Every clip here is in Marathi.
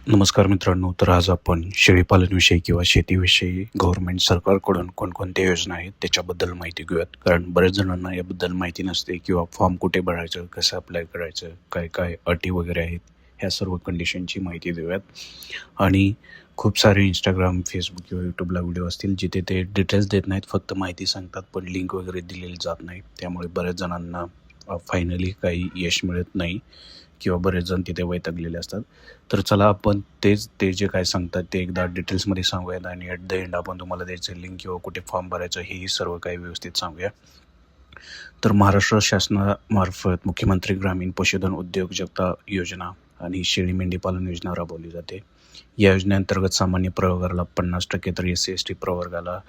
नमस्कार मित्रांनो. तर आज आपण शेळीपालनविषयी किंवा शेतीविषयी गव्हर्नमेंट सरकारकडून कोणकोणत्या योजना आहेत त्याच्याबद्दल माहिती घेऊयात. कारण बऱ्याच जणांना याबद्दल माहिती नसते किंवा फॉर्म कुठे भरायचं, कसं अप्लाय करायचं, काय काय अटी वगैरे आहेत, ह्या सर्व कंडिशनची माहिती देऊयात. आणि खूप सारे इंस्टाग्राम, फेसबुक किंवा यूट्यूबला व्हिडिओ असतील जिथे ते डिटेल्स देत नाहीत, फक्त माहिती सांगतात, पण लिंक वगैरे दिलेली जात नाही. त्यामुळे बऱ्याच जणांना फायनली काही यश मिळत नाही किंवा बरेच जण तिथे वैतागलेले असतात. तर चला आपण ते जे काय सांगतात ते एकदा डिटेल्समध्ये सांगूयात आणि ॲट द एंड आपण तुम्हाला द्यायचं लिंक किंवा कुठे फॉर्म भरायचं हेही सर्व काही व्यवस्थित सांगूया. तर महाराष्ट्र शासनामार्फत मुख्यमंत्री ग्रामीण पशुधन उद्योजकता योजना आणि शेळी मेंढीपालन योजना राबवली जाते. या योजनेअंतर्गत सामान्य प्रवर्गाला 50% तर SC/ST प्रवर्गाला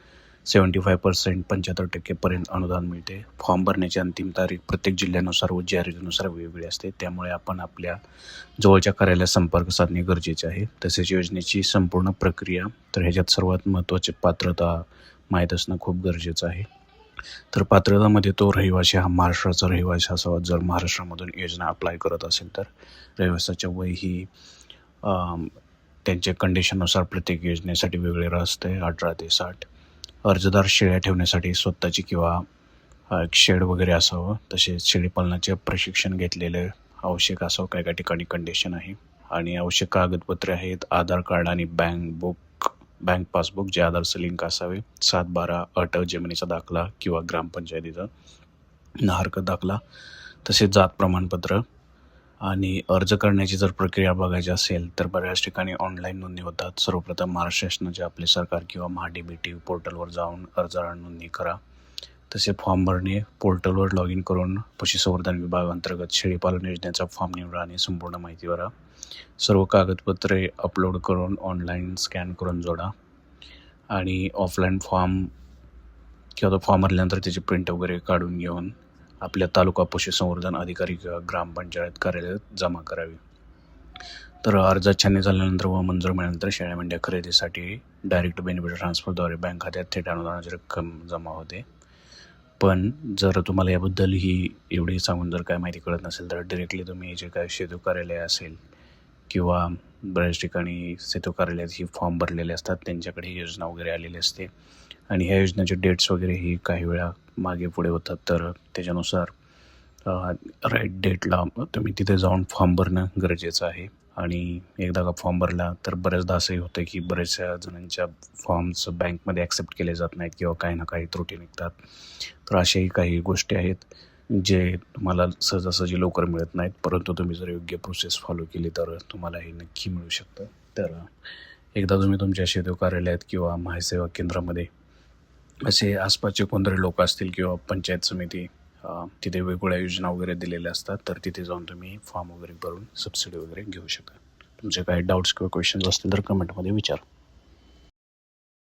75% 75% अनुदान मिळते. फॉर्म भरण्याची अंतिम तारीख प्रत्येक जिल्ह्यानुसार व जाहिरातीनुसार वेगवेगळी असते. त्यामुळे आपण आपल्या जवळच्या कार्यालयात संपर्क साधणे गरजेचे आहे. तसेच योजनेची संपूर्ण प्रक्रिया, तर ह्याच्यात सर्वात महत्त्वाचे पात्रता माहीत असणं खूप गरजेचं आहे. तर पात्रतामध्ये तो रहिवासी हा महाराष्ट्राचा रहिवासी असावा. जर महाराष्ट्रामधून योजना अप्लाय करत असेल तर रहिवासाचं वय ही त्यांच्या कंडिशननुसार प्रत्येक योजनेसाठी वेगळे असते, 18 ते 60. अर्जदार शेळ्या ठेवण्यासाठी स्वतःची किंवा एक शेड वगैरे असावं. तसेच शेळीपालनाचे प्रशिक्षण घेतलेले आवश्यक असावं, काय काय ठिकाणी कंडिशन आहे. आणि आवश्यक कागदपत्रे आहेत आधार कार्ड आणि बँक पासबुक जे आधारचं लिंक असावे, 7/12 अट जमिनीचा दाखला किंवा ग्रामपंचायतीचा हरकत दाखला, तसेच जात प्रमाणपत्र. आणि अर्ज करण्याची जर प्रक्रिया बघायची असेल तर बऱ्याच ठिकाणी ऑनलाईन नोंदणी होतात. सर्वप्रथम महाराष्ट्र शासनाचे आपले सरकार किंवा MahaDBT पोर्टलवर जाऊन अर्जदार नोंदणी करा. तसे फॉर्म भरणे, पोर्टलवर लॉग इन करून पशुसंवर्धन विभागाअंतर्गत शेळीपालन योजनेचा फॉर्म निवडा आणि संपूर्ण माहिती भरा. सर्व कागदपत्रे अपलोड करून ऑनलाईन स्कॅन करून जोडा. आणि ऑफलाईन फॉर्म किंवा तो फॉर्म भरल्यानंतर त्याची प्रिंट वगैरे काढून घेऊन आपल्या तालुका पशुसंवर्धन अधिकारी किंवा ग्रामपंचायत कार्यालयात जमा करावी. तर अर्ज छाननी झाल्यानंतर व मंजूर मिळाल्यानंतर शेळ्या मेंढ्या खरेदीसाठी डायरेक्ट बेनिफिट ट्रान्सफरद्वारे बँक खात्यात थेट अनुदानाची रक्कम जमा होते. पण जर तुम्हाला याबद्दल ही एवढी सांगून जर काय माहिती कळत नसेल तर डायरेक्टली तुम्ही जे काय सेतू कार्यालय असेल किंवा बऱ्याच ठिकाणी सेतू कार्यालयात ही फॉर्म भरलेले असतात, त्यांच्याकडे ही योजना वगैरे आलेली असते. आणि ह्या योजनेचे डेट्स वगैरे ही काही वेळा मागे पुढे होतात. तर त्याच्यानुसार राईट डेटला तुम्ही तिथे जाऊन फॉर्म भरणं गरजेचं आहे. आणि एकदा का फॉर्म भरला तर बऱ्याचदा असंही होतं की बऱ्याचशा जणांच्या फॉर्म्स बँकमध्ये ॲक्सेप्ट केले जात नाहीत किंवा काही ना काही त्रुटी निघतात. तर अशाही काही गोष्टी आहेत जे तुम्हाला सहजासहजी लवकर मिळत नाहीत, परंतु तुम्ही जर योग्य प्रोसेस फॉलो केली तर तुम्हाला हे नक्की मिळू शकतं. तर एकदा तुम्ही तुमच्या सेतू कार्यालयात किंवा महासेवा केंद्रामध्ये असे आसपासचे कोणतरी लोक असतील किंवा पंचायत समिती तिथे वेगवेगळ्या योजना वगैरे दिलेल्या असतात, तर तिथे जाऊन तुम्ही फॉर्म वगैरे भरून सबसिडी वगैरे घेऊ शकता. तुमचे काही डाऊट्स किंवा क्वेश्चन्स असतील तर कमेंटमध्ये विचारा.